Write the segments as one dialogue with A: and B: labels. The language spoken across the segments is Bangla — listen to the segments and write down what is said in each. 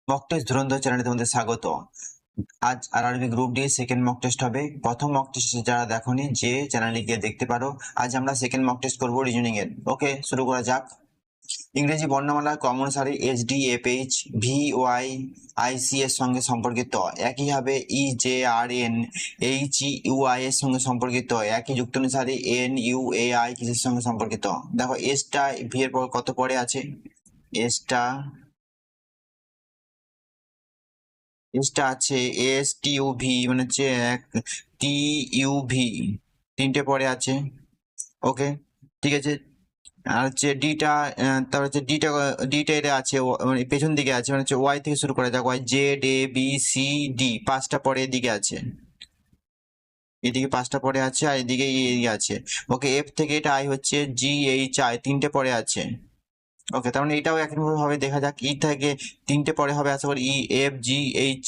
A: মক টেস্ট ধুরন্ধর চ্যানেলে তোমাদের স্বাগত। আজ RRB group D second mock test হবে। প্রথম মক টেস্ট যারা দেখোনি যে চ্যানেলে গিয়ে দেখতে পারো। আজ আমরা সেকেন্ড মক টেস্ট করবো রিজনিং এর। ওকে, শুরু করা যাক। ইংরেজি বর্ণমালার কমন সারি S D F H V Y I C এর সঙ্গে সম্পর্কিত, একইভাবে E J R N H U I এর সঙ্গে সম্পর্কিত, একই যুক্তাণু সারি এন ইউ এ আই কিসের সঙ্গে সম্পর্কিত। দেখো এসটা ভি এর পর কত পরে আছে, এসটা এসটা আছে এস টি ইউ ভি, মানে হচ্ছে এক টি ইউ ভি, তিনটে পরে আছে। ওকে, ঠিক আছে। আর হচ্ছে ডিটা, তার হচ্ছে ডিটা এটা আছে মানে পেছন দিকে আছে, মানে হচ্ছে ওয়াই থেকে শুরু করা যাক। Y Z A B C D, পাঁচটা পরে এদিকে আছে, এদিকে পাঁচটা পরে আছে, আর এদিকে এদিকে আছে। ওকে, এফ থেকে এটা আই হচ্ছে জি এইচ আই, তিনটে পরে আছে। ওকে, তার মানে এটাও একই ভাবে দেখা যাক। ই থেকে তিনটে পরে হবে আশা করি, E F G H,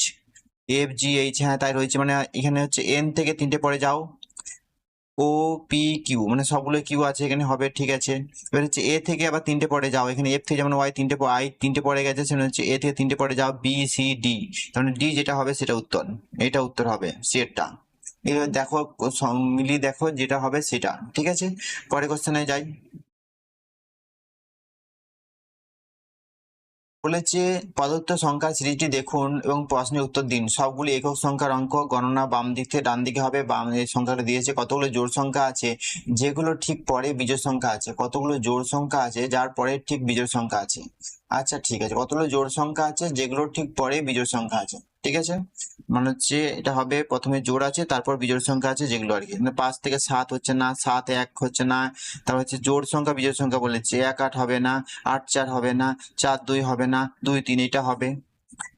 A: F G H, হ্যাঁ তাই রয়েছে। মানে এখানে হচ্ছে এন থেকে তিনটে পরে যাও, ও পি কিউ, মানে সবগুলো কিউ আছে এখানে হবে, ঠিক আছে। এবার হচ্ছে এ থেকে আবার তিনটে পরে যাও, এখানে এফ থেকে যেমন ওয়াই তিনটে, আই তিনটে পরে গেছে, সেখানে হচ্ছে এ থেকে তিনটে পরে যাও, বি সি ডি, তাহলে ডি যেটা হবে সেটা উত্তর, এটা উত্তর হবে সি এরটা। এবার দেখো, মিলিয়ে দেখো যেটা হবে সেটা, ঠিক আছে। পরে কোশ্চেনে যাই। বলেছে প্রদত্ত সংখ্যার সিরিজটি দেখুন এবং প্রশ্নের উত্তর দিন। সবগুলি একক সংখ্যার অঙ্ক, গণনা বাম দিক থেকে ডান দিকে হবে। বাম এই সংখ্যাটা দিয়েছে। কতগুলো জোড় সংখ্যা আছে যেগুলো ঠিক পরে বিজোড় সংখ্যা আছে, কতগুলো জোড় সংখ্যা আছে যার পরে ঠিক বিজোড় সংখ্যা আছে। আচ্ছা ঠিক আছে, কতগুলো জোড় সংখ্যা আছে যেগুলো ঠিক পরে বিজোড় সংখ্যা আছে, ঠিক আছে। মানে হচ্ছে এটা হবে প্রথমে জোড় আছে, তারপর বিজোড় সংখ্যা আছে যেগুলো আর কি। মানে 5 থেকে 7 হচ্ছে না, 7 1 হচ্ছে না। তারপর হচ্ছে জোড় সংখ্যা বিজোড় সংখ্যা বলেছে, 1 8 হবে না, 8 4 হবে না, 4 2 হবে না, 2 3 এটা হবে।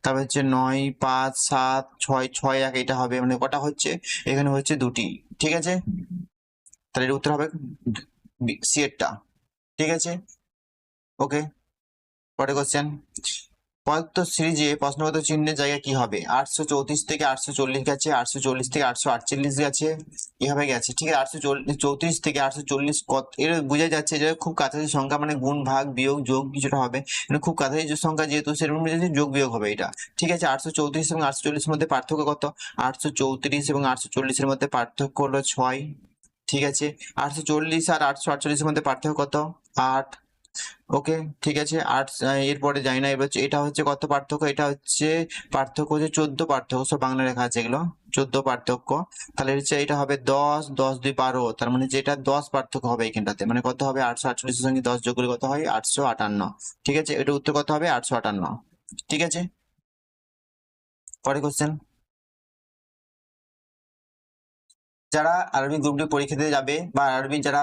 A: তারপর হচ্ছে 9 5 7 6 6 1 এটা হবে। মানে কটা হচ্ছে এখানে, হচ্ছে দুটি, ঠিক আছে। তাহলে এর উত্তর হবে সি এরটা, ঠিক আছে। ওকে, পরে কোশ্চেন। প্রদত্ত সিরিজে প্রশ্নগত চিহ্নের জায়গা কি হবে? 834 থেকে 840 গেছে, 840 থেকে 848 গেছে, এভাবে গেছে, ঠিক আছে। 834 থেকে 840 কত, এর বোঝা যাচ্ছে যে খুব কাছাকাছি সংখ্যা, মানে গুণ ভাগ বিয়োগ যোগ কিছুটা হবে। মানে খুব কাছাকাছি যে সংখ্যা যেহেতু, সেরকম যোগ বিয়োগ হবে এটা, ঠিক আছে। 834 এবং 840 এর মধ্যে পার্থক্য কত? 834 এবং 840 এর মধ্যে পার্থক্য হলো 6, ঠিক আছে। 840 আর 848 এর মধ্যে পার্থক্য কত? 8। ওকে, ঠিক আছে। এরপরে যাই না, এবার হচ্ছে এটা হচ্ছে কত পার্থক্য, এটা হচ্ছে পার্থক্য হচ্ছে 14 পার্থক্য, সব বাংলা লেখা আছে এগুলো, 14 পার্থক্য। তাহলে হচ্ছে এটা হবে 10, 10 2 12, তার মানে যেটা 10 পার্থক্য হবে এখানটাতে। মানে কত হবে? 848 এর সঙ্গে 10 যোগ করলে কত হয়? 858, ঠিক আছে। এটা উত্তর কত হবে? 858, ঠিক আছে। পরে কোশ্চেন। যারা আরবি গ্রুপ ডি পরীক্ষা দিতে যাবে, বা আরবি যারা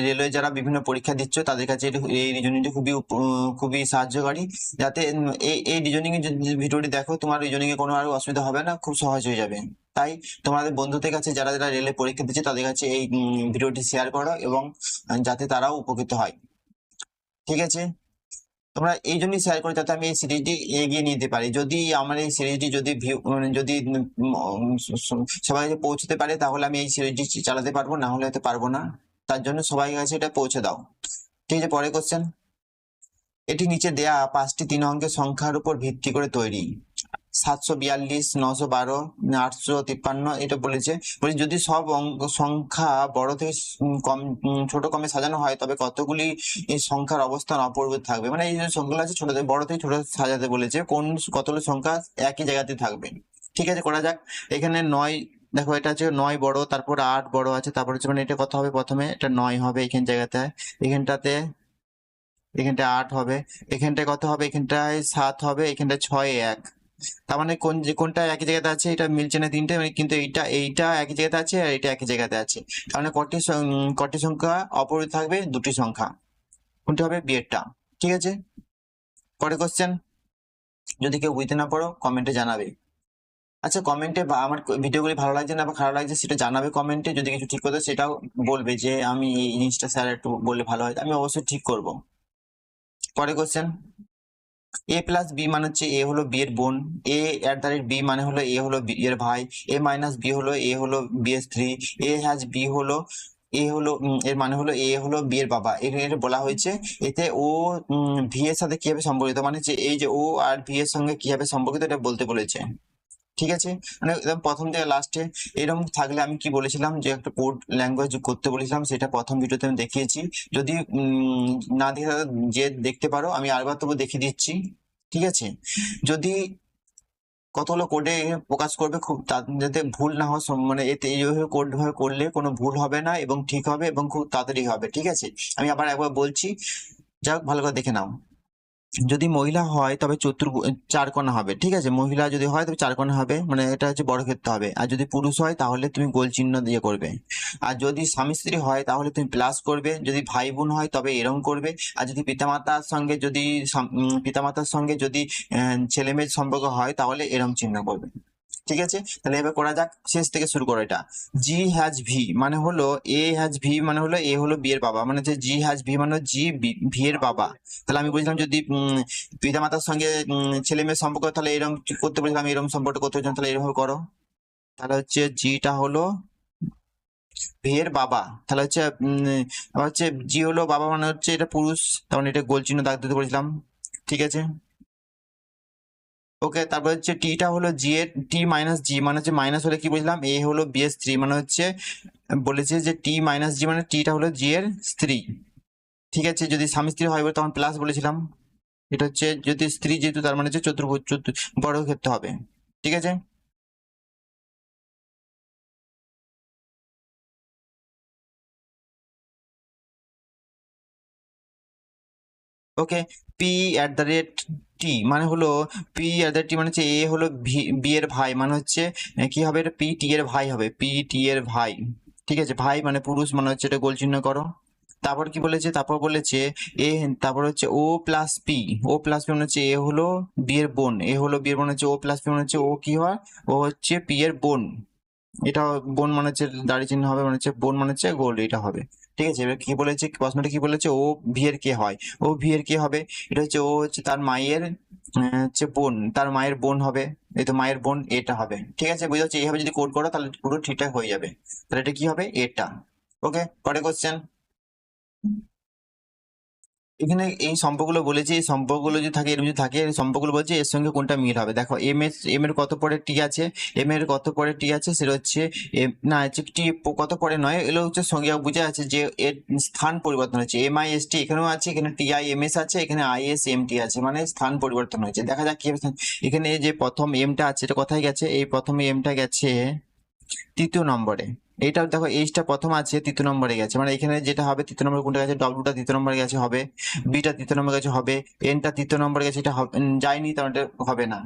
A: রেলওয়ে যারা বিভিন্ন পরীক্ষা দিচ্ছ, তাদের কাছে এই রিজনিংটি খুবই সাহায্যকারী। যাতে এই এই রিজনিং এর যদি ভিডিওটি দেখো, তোমার রিজনিং এ কোনো আর অসুবিধা হবে না, খুব সহজ হয়ে যাবে। তাই তোমাদের বন্ধুদের কাছে যারা যারা রেলে পরীক্ষা দিচ্ছে, তাদের কাছে এই ভিডিওটি শেয়ার করো, এবং যাতে তারাও উপকৃত হয়, ঠিক আছে। তোমরা এই জন্যই শেয়ার করি যাতে আমি এই সিরিজটি এগিয়ে নিতে পারি। যদি আমার এই সিরিজটি যদি মানে যদি সবাই পৌঁছতে পারে, তাহলে আমি এই সিরিজটি চালাতে পারবো, না হলে হয়তো পারবো না। তার জন্য সবাই কাছে এটা পৌঁছে দাও, ঠিক আছে। পরে কোশ্চেন। এটি নিচে দেয়া 5টি 3 অঙ্কের সংখ্যার উপর ভিত্তি করে তৈরি। 742, 912, 853, এটা বলেছে। যদি সব অঙ্ক সংখ্যা বড় থেকে কম, ছোট কমে সাজানো হয়, তবে কতগুলি এই সংখ্যার অবস্থান অপরিবর্তিত থাকবে। মানে এই যে সংখ্যাগুলো আছে, ছোট থেকে বড় থেকে ছোট সাজাতে বলেছে, কতগুলো সংখ্যা একই জায়গাতে থাকবে, ঠিক আছে। করা যাক। এখানে 9, দেখো এটা হচ্ছে 9 বড়, তারপর 8 বড় আছে, তারপর হচ্ছে মানে এটা কত হবে? প্রথমে এটা 9 হবে এখান জায়গাতে, এখানটাতে, এখানটায় 8 হবে, এখানটায় কত হবে? এখানটায় 7 হবে, এখানটায় 6 1। তার মানে কোনটা একই জায়গাতে আছে? এটা মিলছে না তিনটে, মানে কিন্তু এইটা একই জায়গাতে আছে, আর এটা একই জায়গাতে আছে। তার মানে কটি সংখ্যা অপরিবর্তিত থাকবে? দুটি সংখ্যা। কোনটা হবে? বিয়েরটা, ঠিক আছে। পরে কোশ্চেন। যদি কেউ বুঝতে না পারো কমেন্টে জানাবে। আচ্ছা, কমেন্টে বা আমার ভিডিওগুলি ভালো লাগছে না বা খারাপ লাগছে সেটা জানাবে কমেন্টে। যদি কিছু ঠিক করতে সেটাও বলবে যে আমি এই জিনিসটা স্যার একটু বললে ভালো হয়, আমি অবশ্যই ঠিক করব। পরে কোশ্চেন। এ প্লাস বি মানে হচ্ছে এ হলো বি এর বোন, এ এট দ্য রেট বি মানে হলো এ হলো বি এর ভাই, এ মাইনাস বি হলো এ হলো বি এর স্ত্রী, এ হ্যাজ বি হলো এ হলো এর মানে হলো এ হলো বি এর বাবা। এখানে বলা হয়েছে এতে ও ভি এর সাথে কিভাবে সম্পর্কিত, মানে যে এই যে ও আর ভি এর সঙ্গে কিভাবে সম্পর্কিত এটা বলতে বলেছে। ঠিক আছে, মানে একদম প্রথম থেকে লাস্টে এরকম থাকলে আমি কি বলেছিলাম যে একটা কোড ল্যাঙ্গুয়েজ করতে বলেছিলাম, সেটা প্রথম ভিডিওতে আমি দেখিয়েছি। যদি না দেখে থাকো, যে দেখতে পারো, আমি আরেকবার তবু দেখিয়ে দিচ্ছি। ঠিক আছে, যদি কতগুলো কোডে প্রকাশ করবে, খুব যাতে ভুল না হয়, মানে এতে এইভাবে কোড ভাবে করলে কোনো ভুল হবে না এবং ঠিক হবে এবং খুব তাড়াতাড়ি হবে। ঠিক আছে, আমি আবার একবার বলছি, যাক ভালো করে দেখে নাও। যদি মহিলা হয় তবে চার কোণা হবে। ঠিক আছে, মহিলা যদি হয় তবে চার কোণা হবে, মানে এটা হচ্ছে বর্গক্ষেত্র হবে। আর যদি পুরুষ হয় তাহলে তুমি গোল চিহ্ন দিয়ে করবে। আর যদি স্বামী স্ত্রী হয় তাহলে তুমি প্লাস করবে। যদি ভাই বোন হয় তবে এরকম করবে। আর যদি পিতামাতার সঙ্গে যদি ছেলে মেয়ের সম্পর্ক হয় তাহলে এরকম চিহ্ন করবে। ঠিক আছে, তাহলে এবার করা যাক, শেষ থেকে শুরু করো। এটা জি হ্যাজ ভি মানে হলো এ হ্যাজ ভি মানে হলো এ হলো বি এর বাবা, মানে হচ্ছে জি হ্যাজ ভি মানে জি ভি এর বাবা। তাহলে আমি বলছিলাম যদি পিতামাতার সঙ্গে ছেলে মেয়ের সম্পর্ক, তাহলে এরকম করতে বলছিলাম, এরকম সম্পর্ক করতে বলছিলাম, তাহলে এরকম করো। তাহলে হচ্ছে জিটা হলো ভি এর বাবা। তাহলে হচ্ছে আবার হচ্ছে জি হলো বাবা মানে হচ্ছে এটা পুরুষ, তখন এটা গোল চিহ্ন দাগ দিতে বলেছিলাম। ঠিক আছে, ওকে। তারপর হচ্ছে টিটা হলো জি এর টি মাইনাস জি, মানে হচ্ছে মাইনাস হলে কি বলছিলাম, এ হলো বি এর স্ত্রী, মানে হচ্ছে বলেছে যে টি মাইনাস জি মানে টিটা হলো জি এর স্ত্রী। ঠিক আছে, যদি স্বামী স্ত্রী হয় তখন প্লাস বলেছিলাম। এটা হচ্ছে যদি স্ত্রী যেহেতু, তার মানে হচ্ছে বর্গক্ষেত্র হবে। ঠিক আছে, okay. P at the rate T মানে হলো পি অ্যাট দ্য টি মানে হচ্ছে এ হলো বি এর ভাই, মানে হচ্ছে কি হবে, এটা পি টি এর ভাই হবে, পি টি এর ভাই। ঠিক আছে, ভাই মানে পুরুষ, মানে হচ্ছে এটা গোল চিহ্ন করো। তারপর কি বলেছে, তারপর বলেছে এ, তারপর হচ্ছে ও প্লাস পি, ও প্লাস পি মানে হচ্ছে এ হলো বি এর বোন, এ হলো বি এর বোন হচ্ছে ও প্লাস পি মানে হচ্ছে ও কি হয়, ও হচ্ছে পি এর বোন। এটা বোন মানে হচ্ছে দাড়ি চিহ্ন হবে, মানে হচ্ছে বোন মানে হচ্ছে গোল, এটা হবে। ঠিক আছে, এবার কি বলেছে, প্রশ্নটা কি বলেছে, ও ভি এর কে হয়, ও ভি এর কে হবে, এটা হচ্ছে ও হচ্ছে তার মায়ের হচ্ছে বোন, তার মায়ের বোন হবে। এই তো মায়ের বোন, এটা হবে। ঠিক আছে, বুঝতে পারছি, এইভাবে যদি কোড করো তাহলে পুরো ঠিকঠাক হয়ে যাবে। তাহলে এটা কি হবে, এটা। ওকে, পরে কোশ্চেন। এখানে এই সম্পর্কগুলো বলেছে, এই সম্পর্কগুলো যদি থাকে, এর যদি থাকে, এই সম্পর্কগুলো বলছে এর সঙ্গে কোনটা মিল হবে। দেখো এম এর কত পরে টি আছে, এম এর কত পরে টি আছে, সেটা হচ্ছে না হচ্ছে টি কত পরে নয়, এগুলো হচ্ছে সঙ্গে বোঝা আছে যে এর স্থান পরিবর্তন হচ্ছে। এম আই এস টি এখানেও আছে, এখানে টি আই এম এস আছে, এখানে আই এস এম টি আছে, মানে স্থান পরিবর্তন হয়েছে। দেখা যাক কি হবে। এখানে যে প্রথম এমটা আছে এটা কোথায় গেছে, এই প্রথমে এমটা গেছে তৃতীয় নম্বরে। এইটা দেখো, এইচটা প্রথম আছে, তৃতীয় নম্বরে গেছে, মানে এখানে যেটা হবে তৃতীয় নম্বরে কোনটা গেছে, ডব্লিউটা তৃতীয় নম্বরে গেছে হবে, বিটা তৃতীয় নম্বরে গেছে হবে, এনটা তৃতীয় নম্বরে গেছে, এটা যায়নি, তাহলে এটা হবে না।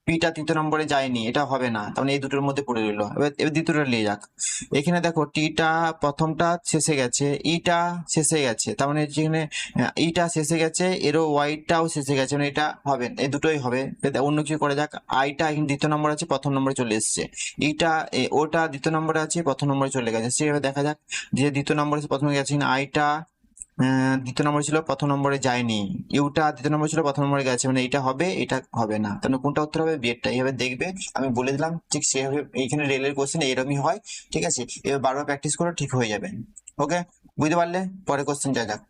A: পিটা তৃতীয় নম্বরে যায়নি, এটা হবে না, তাহলে এই দুটোর মধ্যে পড়ে রইলো। এবার এবার দ্বিতীয়টা নিয়ে যাক। এখানে দেখো টিটা প্রথমটা শেষে গেছে, ইটা শেষে গেছে, তার মানে যেখানে ইটা শেষে গেছে, এরও ওয়াইটাও শেষে গেছে, মানে এটা হবে না, এই দুটোই হবে। অন্য কিছু করা যাক, আইটা এখানে দ্বিতীয় নম্বর আছে, প্রথম নম্বরে চলে এসছে, ইটা ওটা দ্বিতীয় নম্বরে আছে, প্রথম নম্বরে চলে গেছে। সেভাবে দেখা যাক, যে দ্বিতীয় নম্বরে প্রথমে গেছে আইটা, দ্বিতীয় নম্বরে ছিল, প্রথম নম্বরে যায়নি। ইউটা দ্বিতীয় নম্বরে ছিল, প্রথম নম্বরে গেছে, মানে এটা হবে, এটা হবে না, তাহলে কোনটা উত্তর হবে, বিয়েরটা। এইভাবে দেখবে, আমি বলে দিলাম ঠিক সেভাবে। এইখানে রেলের কোশ্চেন এরকমই হয়। ঠিক আছে, এবার বারবার প্র্যাকটিস করো, ঠিক হয়ে যাবে। ওকে, বুঝতে পারলে, পরে কোশ্চেন যা যাক।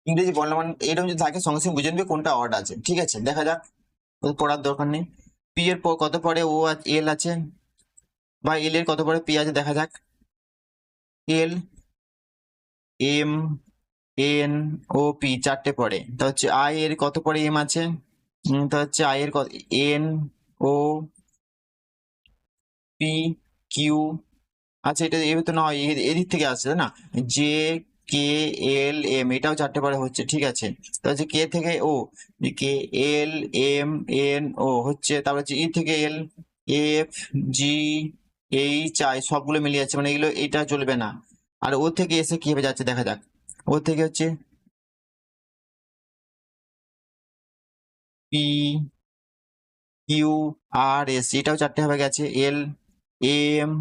A: ইংরেজি বর্ণমান এরকম যদি থাকে সঙ্গে সঙ্গে বুঝে নেবে কোনটা অড আছে। ঠিক আছে, দেখা যাক, পড়ার দরকার নেই। পি এর কত পরে ও এল আছে, বা এল এর কত পরে পি আছে, দেখা যাক। এল, এম, এন, ও পি চারটে পড়ে, তা হচ্ছে আই এর কত পরে এম আছে, তা হচ্ছে আই এর কত, এন, ও, পি, কিউ। আচ্ছা, এটা এবার তো নয়, এদিক থেকে আসছে তাই না, জে, কে, এল, এম, এটাও চারটে পরে হচ্ছে। ঠিক আছে, তা হচ্ছে কে থেকে ও, কে, এল, এম, এন, ও হচ্ছে, তারপর হচ্ছে ই থেকে এল, এফ, জি, এইচ, আই সবগুলো মিলিয়ে যাচ্ছে, মানে এগুলো, এটা চলবে না। আর ও থেকে এসে কিভাবে যাচ্ছে দেখা যাক। ও থেকে হচ্ছে পি, কিউ, আর এস, এটাও চারটে হবে গেছে, এল, এম,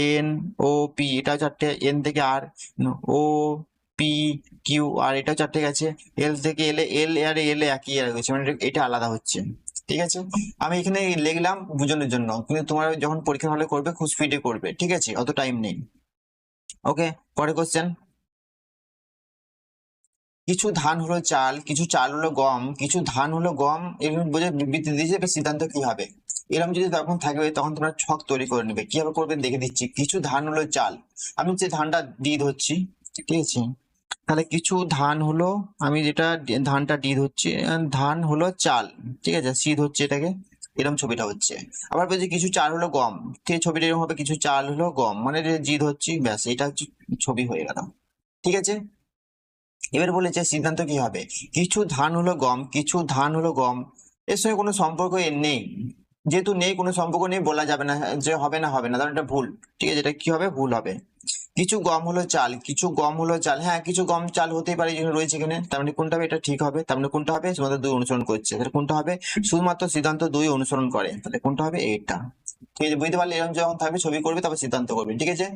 A: এন, ও পি, এটাও চারটে, এন থেকে আর, ও, পি, কিউ, আর এটাও চারটে গেছে। এল থেকে এলে, এল আর এল একই আর গেছে, মানে এটা আলাদা হচ্ছে। ঠিক আছে, আমি এখানে লিখলাম বোঝানোর জন্য, কিন্তু তোমার যখন পরীক্ষা হলে করবে খুব স্পিডে করবে, ঠিক আছে, অত টাইম নেই। ওকে, পরে কোশ্চেন। কিছু ধান হলো চাল, কিছু চাল হলো গম, কিছু ধান হলো গম, এরকম বোঝে বিবৃতি দিয়েছে, এবার সিদ্ধান্ত কি হবে? এরকম যদি তখন থাকবে তখন তোমরা ছক তৈরি করে নেবে, কিভাবে করবে দেখে দিচ্ছি। কিছু ধান হলো চাল, আমি যে ধানটা দিয়ে ধরছি, ঠিক আছে, তাহলে কিছু ধান হলো, আমি যেটা ধানটা ডি ধরছি, ধান হলো চাল, ঠিক আছে, সি ধরছে এটাকে, এরকম ছবিটা হচ্ছে। আবার বলছি কিছু চাল হলো গম, ঠিক আছে, ছবিটা এরকম হবে, কিছু চাল হলো গম, মানে এটা জি ধরছি, ব্যাস এটা হচ্ছে ছবি হয়ে গেল, ঠিক আছে। এবার বলেছে সিদ্ধান্ত কি হবে, কিছু ধান হলো গম, কিছু ধান হলো গম, এর সঙ্গে কোনো সম্পর্ক এর নেই, যেহেতু নেই, কোনো সম্পর্ক নেই, বলা যাবে না যে হবে না হবে না, কারণ এটা ভুল, ঠিক আছে, এটা কি হবে, ভুল হবে। কিছু গম হলো চাল, কিছু গম হলো চাল, হ্যাঁ কিছু গম চাল হতেই পারে, যেখানে রয়েছে এখানে, তার মানে কোনটা হবে, এটা ঠিক হবে, তার মানে কোনটা হবে, শুধুমাত্র দুই অনুসরণ করছে, তাহলে কোনটা হবে, শুধুমাত্র সিদ্ধান্ত দুই অনুসরণ করে, তাহলে কোনটা হবে, এটা, ঠিক আছে, বুঝতে পারলে, এরকম যখন থাকবে ছবি করবে তারপর সিদ্ধান্ত করবে, ঠিক আছে,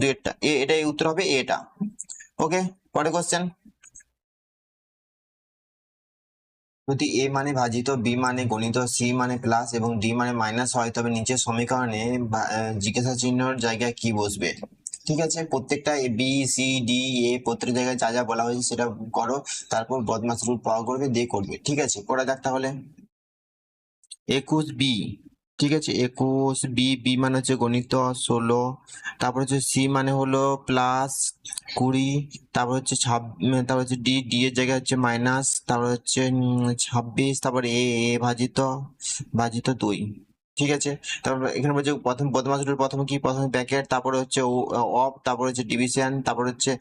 A: দুইটা এটা এই উত্তর হবে এটা। ওকে, পরে কোশ্চেন। যদি এ মানে ভাজিত, বি মানে গণিত, সি মানে প্লাস এবং ডি মানে মাইনাস হয়, তবে নিচের সমীকরণে জিজ্ঞাসা চিহ্নর জায়গায় কি বসবে? ঠিক আছে, প্রত্যেকটা বি সি ডি এ প্রত্যেক জায়গায় যা যা বলা হয়েছে সেটা করো, তারপর বদমাস রুল পাওয়া করবে দিয়ে করবে, ঠিক আছে, করা যাক তাহলে। 21 বি, ঠিক আছে, 21 বি, বি মানে হচ্ছে গণিত 16, তারপর হচ্ছে সি মানে হলো প্লাস 20, তারপর হচ্ছে তারপর হচ্ছে ডি, ডি এর জায়গায় হচ্ছে মাইনাস, তারপর হচ্ছে 26, তারপর এ ভাজিত ভাজিত 2, ঠিক আছে। তারপর এখানে বলছে প্রথম বদমাস রুল, প্রথমে কি, প্রথমে ব্র্যাকেট, তারপরে হচ্ছে অফ, তারপর হচ্ছে ডিভিশন, তারপর হচ্ছে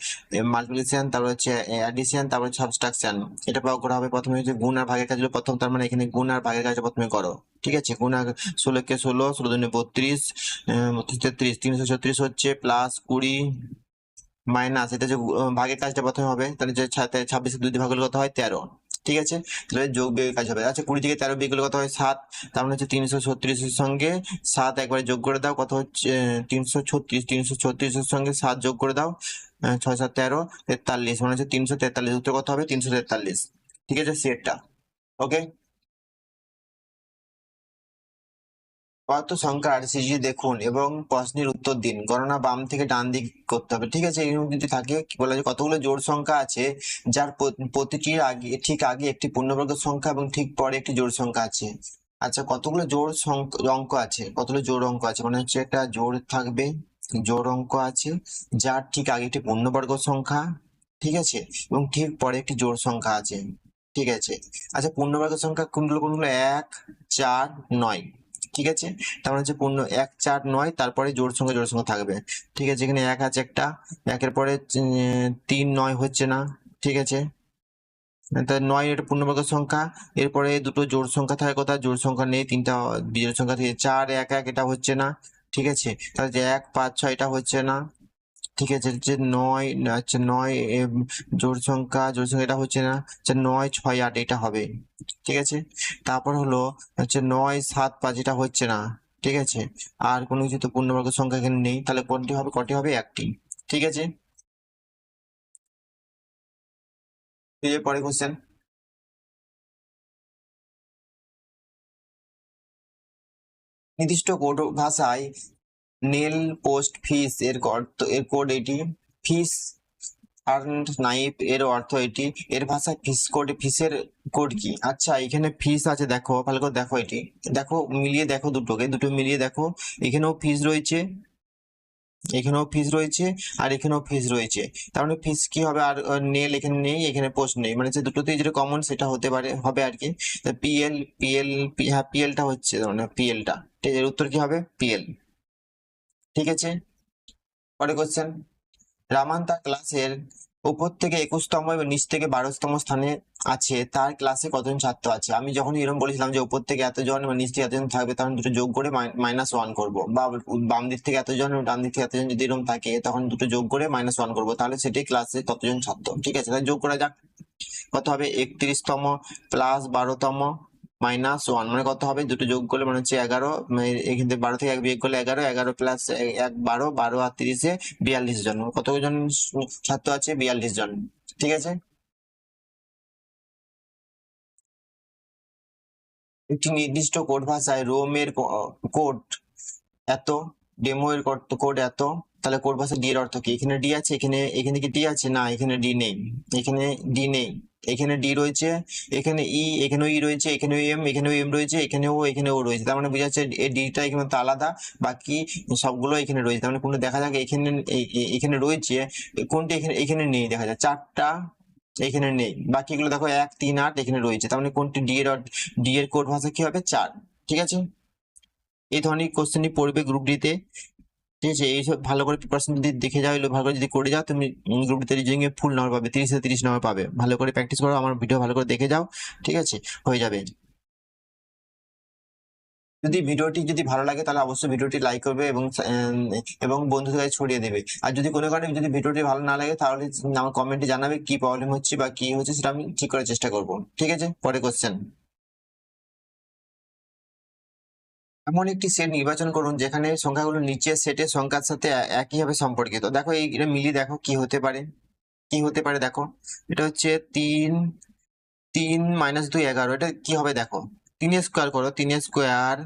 A: মাল্টিপ্লিকেশন, তারপর হচ্ছে অ্যাডিশন, তারপর সাবট্রাকশন, এটা পাওয়া করা হবে। প্রথমে হচ্ছে গুণ আর ভাগের কাজগুলো প্রথম, তার মানে এখানে গুণ আর ভাগের কাজটা প্রথমে করো, ঠিক আছে, গুণ আর 16 কে 16, 16 দুনে 32, 33, 336 হচ্ছে প্লাস 20 মাইনাস, এটা যে ভাগের কাজটা প্রথমে হবে, তাহলে যে 26 2 দিয়ে ভাগ করলে কত হয়, 13, ঠিক আছে, তাহলে যোগ বিয়োগের কাজ হবে। আচ্ছা 20 থেকে 13 বিয়োগ করলে কত হয়, 7, তার মানে হচ্ছে 336 এর সঙ্গে 7 একবারে যোগ করে দাও, কত হচ্ছে 336, 336 এর সঙ্গে 7 যোগ করে দাও, 6 7 13, 43, মানে হচ্ছে 343, উত্তর কত হবে, 343, ঠিক আছে, সেটটা। ওকে, কত সংখ্যা আরসিজি দেখুন এবং প্রশ্নের উত্তর দিন, গণনা বাম থেকে ডান দিক করতে হবে, ঠিক আছে, এরকম যদি থাকে কি বলা যায়, কতগুলো জোড় সংখ্যা আছে, যার প্রতিটির আগে ঠিক আগে একটি পূর্ণবর্গ সংখ্যা এবং ঠিক পরে একটি জোড় সংখ্যা আছে। আচ্ছা কতগুলো জোড় অঙ্ক আছে, কতগুলো জোড় অঙ্ক আছে, মানে হচ্ছে একটা জোড় থাকবে, জোড় অঙ্ক আছে, যার ঠিক আগে একটি পূর্ণবর্গ সংখ্যা, ঠিক আছে, এবং ঠিক পরে একটি জোড় সংখ্যা আছে, ঠিক আছে। আচ্ছা পূর্ণবর্গ সংখ্যা কোনগুলো কোনগুলো, 1 4 9, ঠিক আছে, তার মানে হচ্ছে পূর্ণ 1 4 9, তারপরে জোড় সংখ্যা থাকবে, ঠিক আছে, এখানে 1 আছে একটা, 1-এর পরে 3 9 হচ্ছে না, ঠিক আছে, তা 9 এটা পূর্ণবর্গ সংখ্যা, এরপরে দুটো জোড় সংখ্যা থাকে, কোথায় জোড় সংখ্যা নেই, তিনটা বিজোড় সংখ্যা থেকে 4 1 1, এটা হচ্ছে না, ঠিক আছে, তাহলে যে 1 5 6 এটা হচ্ছে না, ঠিক আছে, যে 9, আচ্ছা 9 জোড় সংখ্যা এটা হচ্ছে না, আচ্ছা 9 6 8 এটা হবে, ঠিক আছে, তারপর হলো হচ্ছে 9 7 5 এটা হচ্ছে না, ঠিক আছে, আর কোনো কিছু তো পূর্ণবর্গ সংখ্যা এখানে নেই, তাহলে কোনটি হবে, কটি হবে, একটি, ঠিক আছে। এর পরে কোশ্চেন, নির্দিষ্ট কোড ভাষায় নেল পোস্ট ফিস এর অর্থ, এর কোড এটি, ফিস আর্নড নাইফ এর অর্থ এটি, এর ভাষায় ফিস কোড, ফিসের কোড কি? আচ্ছা এখানে ফিস আছে, দেখো ভালো করে দেখো, এটি দেখো মিলিয়ে দেখো, দুটো মিলিয়ে দেখো, এখানেও ফিস রয়েছে, এখানেও ফিস রয়েছে, আর এখানেও ফিস রয়েছে, তার মানে ফিস কি হবে, আর নেল এখানে নেই, এখানে পোস্ট নেই, মানে যে দুটোতেই যেটা কমন সেটা হতে পারে, হবে আর কি, পিএল পিএল, হ্যাঁ পিএলটা হচ্ছে, মানে পিএলটা, ঠিক এর উত্তর কি হবে, পিএল, ঠিক আছে। পরে কোশ্চেন, রামান তার ক্লাসের উপর থেকে 21তম এবং নিচ থেকে 12তম স্থানে আছে, তার ক্লাসে কতজন ছাত্র আছে? আমি যখন এরকম বলেছিলাম যে উপর থেকে এতজন এবং নিচ থেকে এতজন থাকবে, তখন দুটো যোগ করে -1 করবো, বা বাম দিক থেকে এতজন এবং ডান দিক থেকে এতজন যদি এরকম থাকে, তখন দুটো যোগ করে -1 করবো, তাহলে সেটাই ক্লাসে কতজন ছাত্র, ঠিক আছে, তাহলে যোগ করা যাক, কত হবে, 31তম প্লাস 12তম -1, মানে কত হবে, দুটো যোগ করলে মানে হচ্ছে 11, এখান থেকে 12 থেকে 1 বিয়োগ করলে 11, 11 প্লাস 1 12, 12 আর 30-এ 42 জন, কতজন ছাত্র আছে, 42 জন, ঠিক আছে। একটি নির্দিষ্ট কোড ভাষায় রোমের কোড এত, ডেমো এর কোড এত, তাহলে কোড ভাষা ডি এর অর্থ কি? এখানে ডি আছে, এখানে এখানে কি ডি আছে? না, এখানে ডি নেই, এখানে ডি নেই, এখানে ডি রয়েছে, এখানে ই, এখানেও ই রয়েছে, এখানেও এম, এখানেও এম রয়েছে, এখানেও রয়েছে। তার মানে বোঝা যাচ্ছে এই ডিটা এখানে তো আলাদা, বাকি সবগুলো এখানে রয়েছে। তার মানে কোনটা দেখা যাক এখানে এখানে রয়েছে, কোনটা এখানে এখানে নেই, দেখা যায় চারটা এখানে নেই, বাকিগুলো দেখো 1 3 8 এখানে রয়েছে। তার মানে কোনটি ডি এর কোড ভাষা কি হবে? 4। ঠিক আছে, এই ধরনের কোশ্চেনই পড়বে গ্রুপ ডিতে। ঠিক আছে, এইসব ভালো করে প্রিপারেশন যদি দেখে যাও, ভালো করে যদি করে যাও, তুমি গ্রুপ ডিতে রিজনিং এ ফুল নাম্বার পাবে, 30 নাম্বার পাবে। ভালো করে প্র্যাকটিস করো, আমার ভিডিও ভালো করে দেখে যাও, ঠিক আছে, হয়ে যাবে। যদি ভিডিওটি যদি ভালো লাগে তাহলে অবশ্যই ভিডিওটি লাইক করবে এবং বন্ধুদের কাছে ছড়িয়ে দেবে। আর যদি কোনো কারণে যদি ভিডিওটি ভালো না লাগে তাহলে আমার কমেন্টে জানাবে কি প্রবলেম হচ্ছে বা কি হচ্ছে, সেটা আমি ঠিক করার চেষ্টা করব। ঠিক আছে, পরে কোশ্চেন। এমন একটি সেট নির্বাচন করুন যেখানে সংখ্যাগুলো নিচের সেটের সংখ্যার সাথে একইভাবে সম্পর্কিত। দেখো এটা মিলিয়ে দেখো কি হতে পারে, কি হতে পারে দেখো। এটা হচ্ছে 3 3 - 2 11। এটা কি হবে দেখো, 3 স্কোয়ার করো, 3 স্কোয়ার,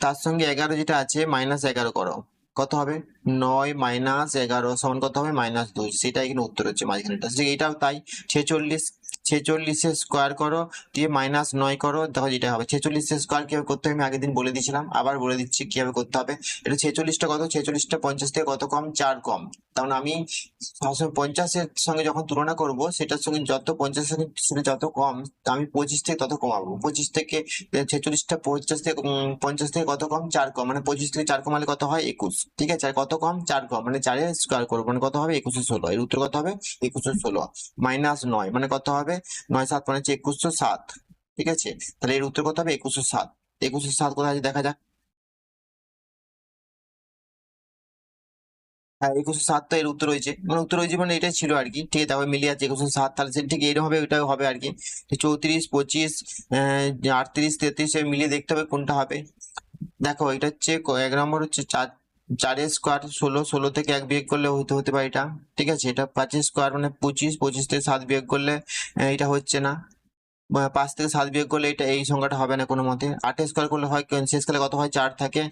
A: তার সঙ্গে 11 যেটা আছে -11 করো, কত হবে? 9 - 11 সমান কত হবে? -2। সেটা এখানে উত্তর হচ্ছে মাঝখানেটা, এটাও তাই। 46, 46 স্কোয়ার করো, দিয়ে -9 করো, দেখো যেটা হবে। 46 স্কোয়ার কিভাবে করতে হবে আমি আগের দিন বলে দিয়েছিলাম, আবার বলে দিচ্ছি কিভাবে করতে হবে। এটা 46টা কত? 46টা 50 থেকে কত কম? 4 কম। তার মানে আমি সবসময় 50-এর সঙ্গে যখন তুলনা করব, সেটার সঙ্গে যত 50 এর সাথে যত কম, আমি 25 থেকে তত কমাবো। 25 থেকে 46টা 50 থেকে কত কম? 4 কম। মানে 25 থেকে 4 কমালে কত হয়? 21। ঠিক আছে, আর কত কম? 4 কম, মানে 4 এর স্কোয়ার করবো, মানে কত হবে? 2116। এর উত্তর কত হবে? 2116 -9 মানে কত হবে? 9 7 মানে হচ্ছে 2107। ঠিক আছে, তাহলে এর উত্তর কত হবে? 2107। 2107 কোথায় আছে দেখা যাক। হ্যাঁ, 2107 তো এর উত্তর হয়েছে, মানে উত্তর হয়েছে মানে এটাই ছিল আর কি। ঠিক আছে, তারপরে মিলিয়ে আছে 2107, তাহলে সে ঠিক এরকম হবে, ওইটাও হবে আর কি। 34 25 38 33 মিলিয়ে দেখতে হবে কোনটা হবে। দেখো এটা হচ্ছে 1 নম্বর হচ্ছে 4, 4 স্কোয়ার 16, 16 থেকে 1 বিয়োগ করলে হতে পারে এটা। ঠিক আছে, এটা 5 স্কোয়ার মানে 25, 25 থেকে 7 বিয়োগ করলে এটা হচ্ছে না। 5 থেকে 7 বিয়োগ করলে এটা এই সংখ্যাটা হবে না কোনো মতে। 8 স্কোয়ার করলে হয় শেষকালে কত হয়? 4 থাকে।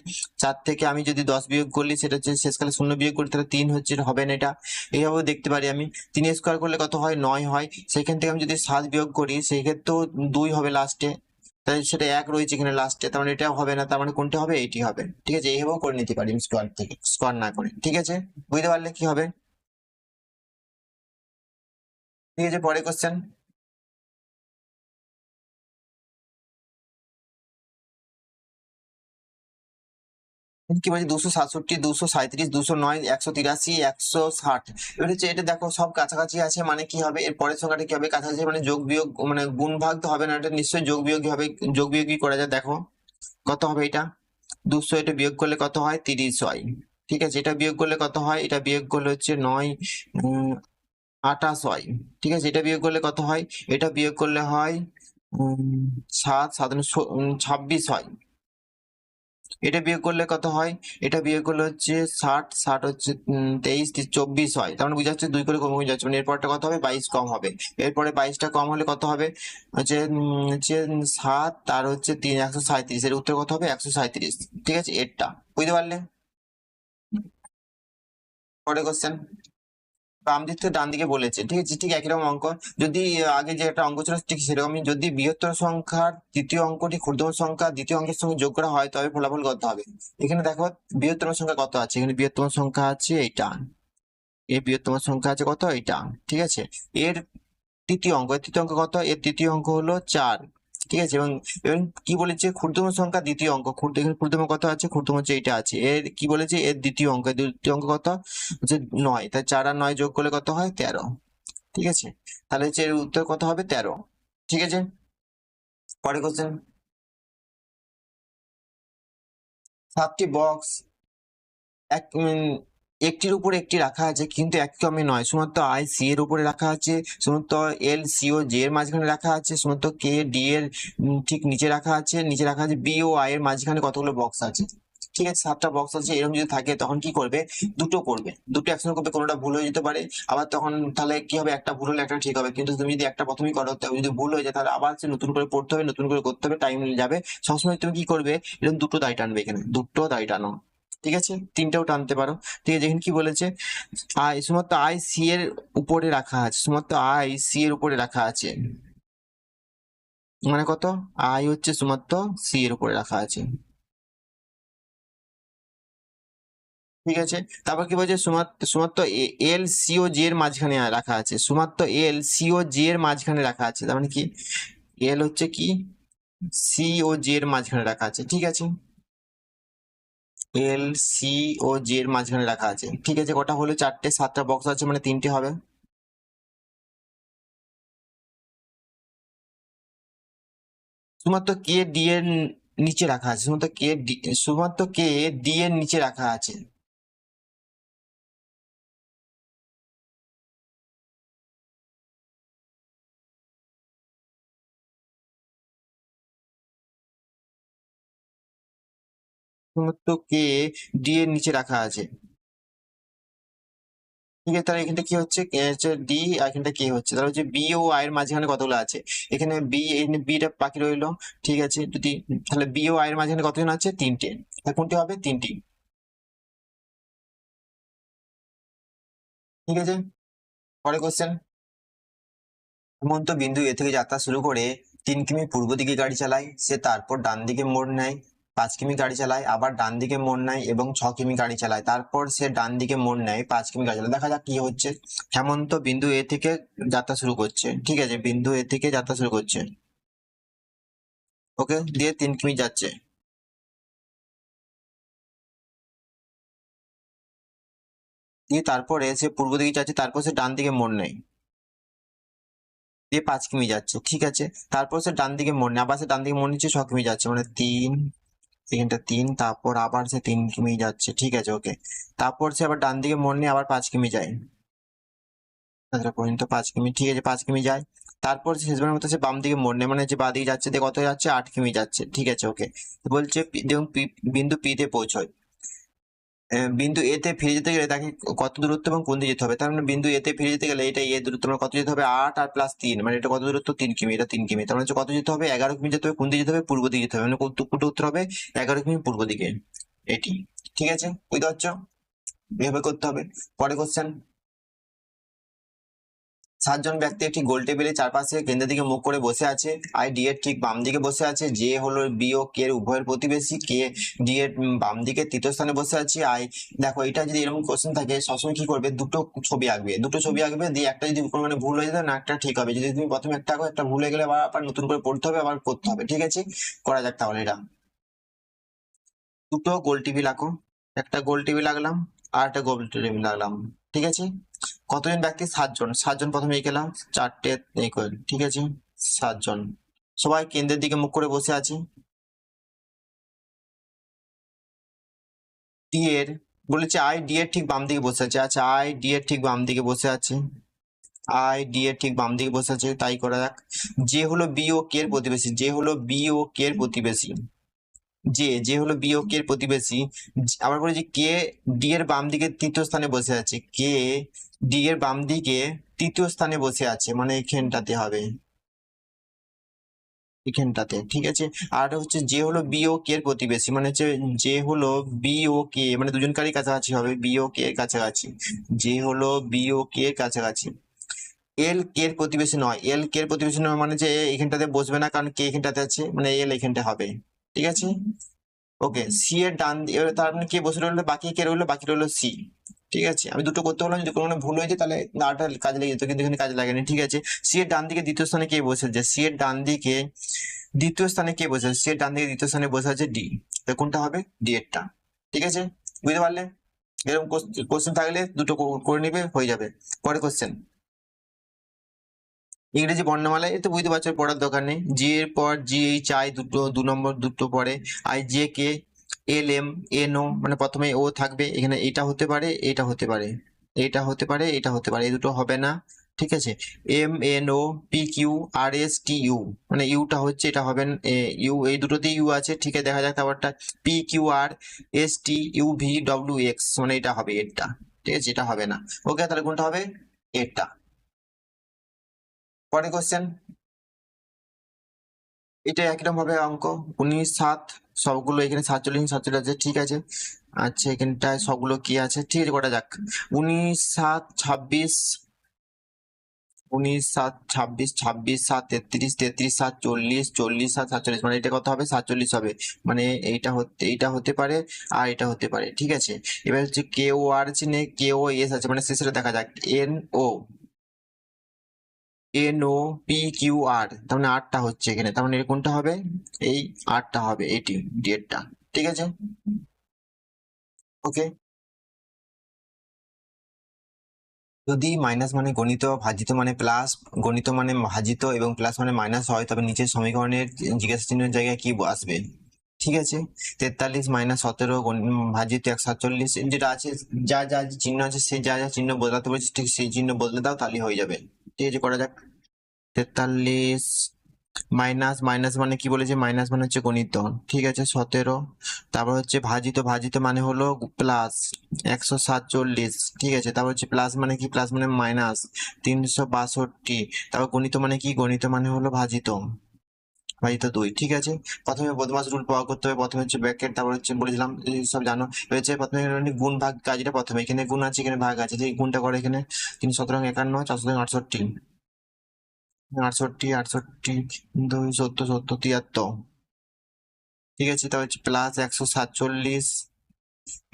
A: 4 থেকে আমি যদি 10 বিয়োগ করলি, সেটা হচ্ছে শেষকালে 0 বিয়োগ করি, তাহলে 3 হচ্ছে, এটা হবে না এটা। এইভাবে দেখতে পারি আমি। 3 স্কোয়ার করলে কত হয়? 9 হয়। সেখান থেকে আমি যদি 7 বিয়োগ করি, সেই ক্ষেত্রেও 2 হবে লাস্টে, তাই সেটা 1 রয়েছে এখানে লাস্টে, তার মানে এটাও হবে না। তার মানে কোনটা হবে? এটি হবে। ঠিক আছে, এইভাবেও করে নিতে পারি স্কোয়ার থেকে, স্কোয়ার না করে। ঠিক আছে, বুঝতে পারলে কি হবে? ঠিক আছে, পরে কোশ্চেন। কি বলছে? 267, 237, 209, 183, 160। এবার হচ্ছে এটা দেখো সব কাছাকাছি আছে, মানে কি হবে? এর পরের সংখ্যাটা কি হবে? কাছাকাছি মানে যোগ বিয়োগ, মানে গুণ ভাগ তো হবে না, এটা নিশ্চয়ই যোগ বিয়োগই হবে। যোগ বিয়োগই করা যায়। দেখো কত হবে এটা? 200, এটা বিয়োগ করলে কত হয়? 30 হয়। ঠিক আছে, এটা বিয়োগ করলে কত হয়? এটা বিয়োগ করলে হচ্ছে 9 28 হয়। ঠিক আছে, এটা বিয়োগ করলে কত হয়? এটা বিয়োগ করলে হয় 7 7 26 হয়। এটা বিয়োগ করলে কত হয়? এটা বিয়োগ করলে হচ্ছে 60, 60 হচ্ছে 23, 24 হয়। তার মানে বুঝা যাচ্ছে 2 করে কমে যাচ্ছে, মানে এরপরটা কত হবে? 22 কম হবে। এরপরে 22টা কম হলে কত হবে? হচ্ছে 7 আর হচ্ছে 3, 137। এর উত্তর কত হবে? 137। ঠিক আছে, এরটা বুঝতে পারলে? পরে কোশ্চেন। বাম দিক থেকে ডান দিকে বলেছে, ঠিক আছে, ঠিক একই রকম অঙ্ক। যদি আগে যে একটা অঙ্ক ছিল ঠিক সেরকমই, যদি বৃহত্তর সংখ্যার তৃতীয় অঙ্কটি ক্ষুদ্রতম সংখ্যা দ্বিতীয় অঙ্কের সঙ্গে যোগ করা হয়, তবে ফলাফল কত হবে? এখানে দেখো বৃহত্তম সংখ্যা কত আছে, এখানে বৃহত্তম সংখ্যা আছে এইটা, এর বৃহত্তম সংখ্যা আছে কত? এইটা। ঠিক আছে, এর তৃতীয় অঙ্ক, এর তৃতীয় অঙ্ক কত? এর তৃতীয় অঙ্ক হলো 4। ঠিক আছে, এবং এবং কি বলেছে? ক্ষুদ্রতম সংখ্যা দ্বিতীয় অঙ্ক, এখানে ক্ষুদ্রতম কত আছে? ক্ষুদ্রতম হচ্ছে এটা আছে। এর কি বলেছে? এর দ্বিতীয় অঙ্ক, এর দ্বিতীয় অঙ্ক কত? হচ্ছে 9। তাই 4 আর 9 যোগ করলে কত হয়? 13। ঠিক আছে, তাহলে হচ্ছে এর উত্তর কত হবে? 13। ঠিক আছে, পরে কোশ্চেন। 7টি বক্স এক একটির উপর একটি রাখা আছে, কিন্তু এক ক্রমে নয়। শুধুমাত্র আই সি এর উপরে রাখা আছে, শুধুমাত্র এল সি ও জে এর মাঝখানে রাখা আছে, শুধুমাত্র কে ডি এর ঠিক নিচে রাখা আছে, বি ও আই এর মাঝখানে কতগুলো বক্স আছে? ঠিক আছে, 7টা বক্স আছে, এরকম যদি থাকে তখন কি করবে, দুটো করবে, দুটো একসঙ্গে করবে, কোনোটা ভুল হয়ে যেতে পারে। আবার তখন তাহলে কি হবে, একটা ভুল হলে একটা ঠিক হবে। কিন্তু তুমি যদি একটা প্রথমেই করো, যদি ভুল হয়ে যায় তাহলে আবার সে নতুন করে পড়তে হবে, নতুন করে করতে হবে, টাইম যাবে। সবসময় তুমি কি করবে, এরকম দুটো দায় টানবে, এখানে দুটো দায় টানো। ঠিক আছে, তিনটেও টানতে পারো। ঠিক আছে, এখানে কি বলেছে, আই শুধুমাত্র আই সি এর উপরে রাখা আছে, শুধুমাত্র আই সি এর উপরে রাখা আছে। মানে কত, আই হচ্ছে শুধুমাত্র সি এর উপরে রাখা আছে। ঠিক আছে, তারপর কি বলছে, শুধুমাত্র এল সি ও জি এর মাঝখানে রাখা আছে, শুধুমাত্র এল সি ও জি এর মাঝখানে রাখা আছে। তার মানে কি, এল হচ্ছে কি, সি ও জি এর মাঝখানে রাখা আছে। ঠিক আছে, এল সি ও জি এর মাঝখানে রাখা আছে। ঠিক আছে, কটা হলো, চারটে, 7টা বক্স আছে মানে তিনটে হবে। শুধুমাত্র কে ডি এর নিচে রাখা আছে, শুধুমাত্র কে ডি এর নিচে রাখা আছে। শুধুমাত্র কে ডি এর নিচে রাখা আছে। ঠিক আছে, তাহলে এখানটা কি হচ্ছে, কে হচ্ছে ডি আর এখানটা কে হচ্ছে, তাহলে হচ্ছে বি ও আই এর মাঝখানে কতগুলো আছে, এখানে বি, বিটা বাকি রইলো। ঠিক আছে, যদি তাহলে বি ও আই এর মাঝখানে কতজন আছে, তিনটে, তাহলে কোনটি হবে, তিনটি। ঠিক আছে, পরে কোশ্চেন, হেমন্ত বিন্দু এ থেকে যাত্রা শুরু করে 3 কিমি পূর্ব দিকে গাড়ি চালায়, সে তারপর ডান দিকে মোড় নেয়, 5 কিমি গাড়ি চালায়, আবার ডান দিকে মোড় নেয় এবং 6 কিমি গাড়ি চালায়, তারপর সে ডান দিকে মোড় নেয়, 5 কিমি গাড়ি চালায়। দেখা যাক কি হচ্ছে। হেমন্ত বিন্দু এ থেকে যাত্রা শুরু করছে, ঠিক আছে, বিন্দু এ থেকে যাত্রা শুরু করছে, ওকে, দিয়ে 3 কিমি যাচ্ছে, দিয়ে তারপরে সে পূর্ব দিকে যাচ্ছে, তারপর সে ডান দিকে মোড় নেয়, দিয়ে 5 কিমি যাচ্ছে। ঠিক আছে, তারপর সে ডান দিকে মোড় নেয়, আবার সে ডান দিকে মোড় নিচ্ছে, 6 কিমি যাচ্ছে, মানে 3, এখানটা 3, তারপর আবার সে 3 কিমি যাচ্ছে। ঠিক আছে, ওকে, তারপর সে আবার ডান দিকে মোড় নিয়ে আবার 5 কিমি যায়, পর্যন্ত 5 কিমি। ঠিক আছে, 5 কিমি যায়, তারপর শেষবারের মতো সে বাম দিকে মোড় নেয়, মানে যে বাঁ দিকে যাচ্ছে, দিয়ে কত যাচ্ছে, 8 কিমি যাচ্ছে। ঠিক আছে, ওকে, বলছে দেখুন বিন্দু পি তে পৌঁছয়, বিন্দু এ তে ফিরে যেতে গেলে তাকে কত দূরত্ব এবং কোন দিকে যেতে হবে। তার মানে বিন্দু এ তে ফিরে যেতে গেলে এটা এ দূরত্ব, মানে কত যেতে হবে, 8 আর +3, মানে এটা কত দূরত্ব, 3 কিমি, এটা 3 কিমি। তার মানে হচ্ছে কত যেতে হবে, 11 কিমি যেতে হবে, কোন দিকে যেতে হবে, পূর্ব দিকে যেতে হবে, মানে কোনটা উত্তর হবে, 11 কিমি পূর্ব দিকে, এটি। ঠিক আছে, বুঝতে পারছো, এভাবে করতে হবে। পরে কোশ্চেন, 7 জন ব্যক্তি একটি গোল টেবিলের চারপাশে কেন্দ্রের দিকে মুখ করে বসে আছে। আই ডি এর ঠিক বাম দিকে বসে আছে, যে হলো বি ও কে এর উভয়ের প্রতিবেশী, কে ডি এর বাম দিকে তৃতীয় স্থানে বসে আছে। আই, দেখো এটা যদি এরকম কোশ্চেন থাকে সবসময় কি করবে, দুটো ছবি আঁকবে, দিয়ে একটা যদি কোনো মানে ভুল হয়ে যায় না, একটা ঠিক হবে। যদি তুমি প্রথমে একটা আঁকো, একটা ভুল হয়ে গেলে আবার নতুন করে পড়তে হবে, আবার করতে হবে। ঠিক আছে, করা যাক তাহলে এটা। দুটো গোল টেবিল আঁকো, একটা গোল টেবিল আঁকলাম আর একটা গোল টেবিল আঁকলাম। ঠিক আছে, কতজন ব্যক্তি, 7 জন, 7 জন প্রথমে এঁকেলাম, চারটে ঠিক আছে, 7 জন, সবাই কেন্দ্রের দিকে মুখ করে বসে আছে। ডি এর, বলেছে আই ডি এর ঠিক বাম দিকে বসে আছে, আচ্ছা আই ডি এর ঠিক বাম দিকে বসে আছে, আই ডি এর ঠিক বাম দিকে বসে আছে, তাই করা যাক। যে হলো বি ও কে এর প্রতিবেশী, যে হলো বি ও কে এর প্রতিবেশী, যে হলো বি ও কে এর প্রতিবেশী, আবার বলেছি কে ডি এর বাম দিকে তৃতীয় স্থানে বসে আছে, কে ডি এর বাম দিকে তৃতীয় স্থানে বসে আছে, মানে এখানটাতে হবে, এখানটাতে। ঠিক আছে, আর হচ্ছে যে হলো বি ও কে এর প্রতিবেশী, মানে হচ্ছে যে হলো বি ও কে, মানে দুজনকারই কাছাকাছি হবে, বি ও কে এর কাছাকাছি, যে হলো বি ও কে এর কাছাকাছি। এল কে এর প্রতিবেশী নয়, এল কে এর প্রতিবেশী নয় মানে যে এখানটাতে বসবে না, কারণ কে এখানটাতে আছে, মানে এল এখানটা হবে। ঠিক আছে, ওকে, সি এর এবার তার মানে কে বসে রইলো, বাকি কে রইলো, বাকি রইলো সি। ঠিক আছে, আমি দুটো করতে বললাম, যদি কোনো ভুল হয়েছে তাহলে নাটা কাজে লেগে যেত, কিন্তু এখানে কাজে লাগেনি। ঠিক আছে, সি এর ডান দিকে দ্বিতীয় স্থানে কে বসেছে, সি এর ডান দিকে দ্বিতীয় স্থানে কে বসে আছে, সি এর ডান দিকে দ্বিতীয় স্থানে বসে আছে ডি, তো কোনটা হবে, ডি এরটা। ঠিক আছে, বুঝতে পারলে, এরকম কোশ্চেন থাকলে দুটো করে নিবে, হয়ে যাবে। পরে কোশ্চেন, ইংরেজি বর্ণমালা, এটা বুঝতে পারছো, পড়ার দরকার নেই। জি এর পর জি এইচ আই, দুটো 2 নম্বর, দুটো পরে I J K L M N O, মানে প্রথমে ও থাকবে, এখানে এটা হতে পারে, এটা হতে পারে, এটা হতে পারে, এটা হতে পারে, এই দুটো হবে না। ঠিক আছে, MNOPQRSTU, মানে ইউটা হচ্ছে, এটা হবেন ইউ, এই দুটোতেই ইউ আছে, ঠিক আছে। দেখা যাক তারপরটা PQRSTUVWX, মানে এটা হবে এরটা, ঠিক আছে, এটা হবে না। ওকে, তাহলে কোনটা হবে? এরটা। পরের কোশ্চেন, এটা একরকম ভাবে অঙ্ক। 19, 7 সবগুলো এখানে 47 47 আছে, ঠিক আছে। আচ্ছা, এখানটায় সবগুলো কি আছে, ঠিক আছে, কটা যাক। 19, 7, 26, 19, 7, 26, 26, 7, 33, 33, 7, 40, 40, 7, 47, মানে এটা কত হবে? 47 হবে। মানে এইটা হতে পারে, আর এটা হতে পারে, ঠিক আছে। এবার হচ্ছে কে ও আর আছে, কে ও এস আছে, মানে শেষে দেখা যাক NOPQR, তার মানে 8টা হচ্ছে এখানে, তার মানে এর কোনটা হবে? এই 8টা হবে, এটি ডেটটা, ঠিক আছে। ওকে, যদি মাইনাস মানে গণিত, ভাজিত মানে প্লাস, গণিত মানে ভাজিত এবং প্লাস মানে মাইনাস হয়, তবে নিচের সমীকরণের জিজ্ঞাসা চিহ্নের জায়গায় কি আসবে? ঠিক আছে, 43, -17 ভাজিত 147, যেটা আছে, যা যা চিহ্ন আছে, সে যা যা চিহ্ন বদলাতে বলছে, ঠিক সেই চিহ্ন বদলে দাও, তাহলে হয়ে যাবে। ঠিক আছে, করা যাক। 43 মাইনাস, মাইনাস মানে কি বলেছে? মাইনাস মানে হচ্ছে গণিত, ঠিক আছে। 17, তারপর হচ্ছে ভাজিত, ভাজিত মানে হলো প্লাস 147, ঠিক আছে। তারপর হচ্ছে প্লাস মানে কি? প্লাস মানে মাইনাস 362, তারপর গণিত মানে কি? গণিত মানে হলো ভাজিত, ভাজিত 2, ঠিক আছে। প্রথমে বদমাস রুল প্রয়োগ করতে হবে। প্রথমে হচ্ছে ব্র্যাকেট, তারপর হচ্ছে বলেছিলাম সব জানো। হচ্ছে প্রথমে গুণ ভাগ কাজটা, প্রথমে এখানে গুণ আছে, এখানে ভাগ আছে, এই গুণটা করে এখানে 3, 17, 51, 4, 68, 68, 68, 2, 70, 70, 73, ঠিক আছে। তা হচ্ছে প্লাস 147,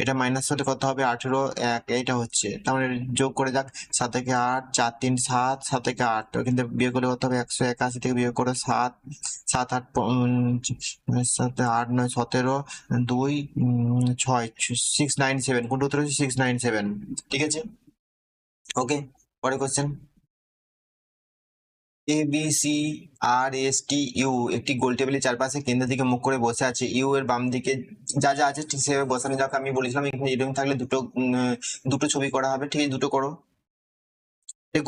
A: এটা মাইনাস হলে কত হবে? 18, 1, এইটা হচ্ছে, তার মানে যোগ করে যাক। 7 থেকে 8, 4, 3, 7, 7 থেকে 8, কিন্তু বিয়োগ করলে কত হবে? 181 থেকে বিয়োগ করে 7, 7, 8, 7, 8, 9, 17, 2, 6, 697, কোনটা উত্তর হচ্ছে 697, ঠিক আছে। ওকে, পরের কোশ্চেন, ABCRSTU একটি গোল টেবিলের চারপাশে কেন্দ্রের দিকে মুখ করে বসে আছে। ইউ এর বাম দিকে যা যা আছে ঠিক সেভাবে বসানো যাক। আমি বলেছিলাম এখানে এরকম থাকলে দুটো ছবি করা হবে, ঠিক আছে, দুটো করো।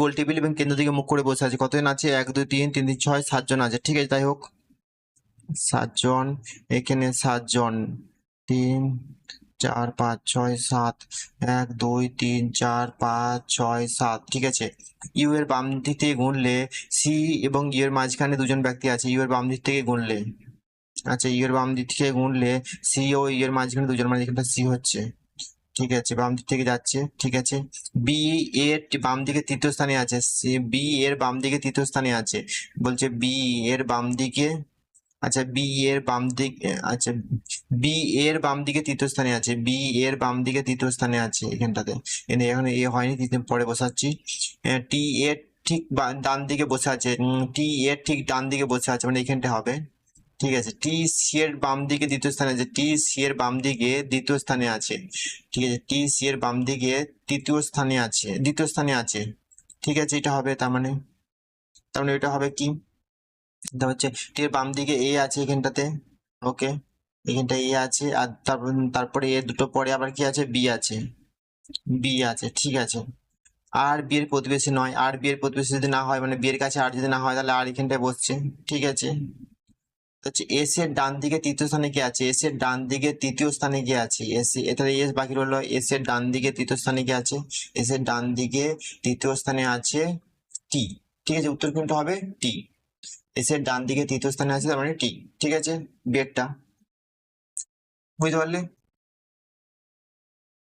A: গোল টেবিল এবং কেন্দ্রের দিকে মুখ করে বসে আছে, কতজন আছে? 1, 2, 3, 3, 3, 6, 7 জন আছে, ঠিক আছে। তাই হোক, 7 জন, এখানে 7 জন, 3, 4, 5, 6, 7, 1, 2, 3, 4, 5, 6, 7, ঠিক আছে। ইউ এর বাম দিক থেকে গুনলে সি এবং ইউ এর মাঝখানে দুজন ব্যক্তি আছে, ইউ এর বাম দিক থেকে গুনলে, আচ্ছা, ইউ এর বাম দিক থেকে গুনলে সি ও ইউ এর মাঝখানে দুজন, মানে এখানটা সি হচ্ছে, ঠিক আছে, বাম দিক থেকে যাচ্ছে, ঠিক আছে। বি এর বাম দিকে তৃতীয় স্থানে আছে, বি এর বাম দিকে তৃতীয় স্থানে আছে, বলছে বি এর বাম দিকে, আচ্ছা বি এর বাম দিকে, আচ্ছা বি এর বাম দিকে তৃতীয় স্থানে আছে, বি এর বাম দিকে তৃতীয় স্থানে আছে এখানটাতে। এখন এ হয়নি, পরে বসাচ্ছি। টি এর ঠিক ডান দিকে বসে আছে, টি এর ঠিক ডান দিকে বসে আছে, মানে এখানটা হবে, ঠিক আছে। টি সি এর বাম দিকে দ্বিতীয় স্থানে আছে, টি সি এর বাম দিকে দ্বিতীয় স্থানে আছে, ঠিক আছে। টি সি এর বাম দিকে তৃতীয় স্থানে আছে, দ্বিতীয় স্থানে আছে, ঠিক আছে। এটা হবে, তার মানে এটা হবে কি? এটা হচ্ছে টি এর বাম দিকে এ আছে এখানটাতে, ওকে, এখানটা এ আছে, আর তারপরে এ দুটো পরে আবার কি আছে? বি আছে, বি আছে, ঠিক আছে। আর বি এর প্রতিবেশী নয়, আর বি এর প্রতিবেশী যদি না হয়, মানে বি এর কাছে আর যদি না হয়, তাহলে আর এখানটায় বসছে, ঠিক আছে। হচ্ছে এস এর ডান দিকে তৃতীয় স্থানে কে আছে? এস এর ডান দিকে তৃতীয় স্থানে কে আছে? এস, এটা এস বাকি রইলো। এস এর ডান দিকে তৃতীয় স্থানে কে আছে? এস এর ডান দিকে তৃতীয় স্থানে আছে টি, ঠিক আছে। উত্তর কোনটা হবে? টি। এস এর ডান দিকে তৃতীয় স্থানে আছে, তার মানে টি, ঠিক আছে। বিয়েরটা বুঝতে পারলে?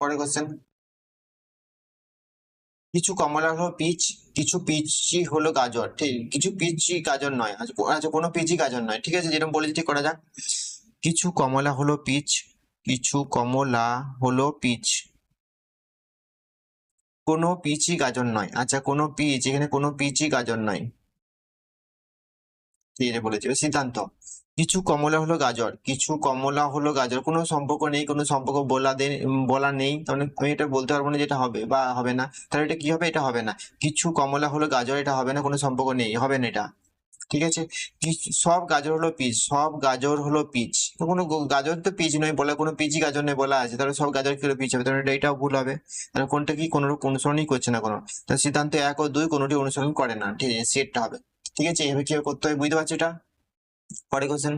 A: পরের কোশ্চেন, কিছু কমলা হলো পিচ, কিছু পিচি হলো গাজর, ঠিক, কিছু পিচি গাজর নয়, আচ্ছা কোনো পিচি গাজর নয়, ঠিক আছে, যেরকম বলেছি ঠিক করা যাক। কিছু কমলা হলো পিচ, কিছু কমলা হলো পিচ, কোনো পিচই গাজর নয়, আচ্ছা কোনো পিচ, এখানে কোনো পিচই গাজর নয়, ঠিক আছে, বলেছি। এবার সিদ্ধান্ত, কিছু কমলা হলো গাজর, কিছু কমলা হলো গাজর, কোনো সম্পর্ক নেই, কোনো সম্পর্ক বলা নেই, তাহলে আমি এটা বলতে পারবো না যেটা হবে বা হবে না, তাহলে এটা কি হবে? এটা হবে না। কিছু কমলা হলো গাজর, এটা হবে না, কোনো সম্পর্ক নেই, হবে না এটা। ঠিক আছে। সব গাজর হলো পিচ, সব গাজর হলো পিচ। তো কোনো গাজর তো পিচ নয় বলা, কোনো পিচই গাজর নেই বলা আছে, তাহলে সব গাজর কি করে পিচ হবে? তাহলে এটাও ভুল হবে। তাহলে কোনটা কি কোনো অনুসরণই করছে না কোনো। তাহলে সিদ্ধান্ত 1 ও 2 কোনোটি অনুসরণ করে না, ঠিক আছে, সেটটা হবে। ঠিক আছে, এভাবে কিভাবে করতে হবে বুঝতে পারছো এটা? পরে question.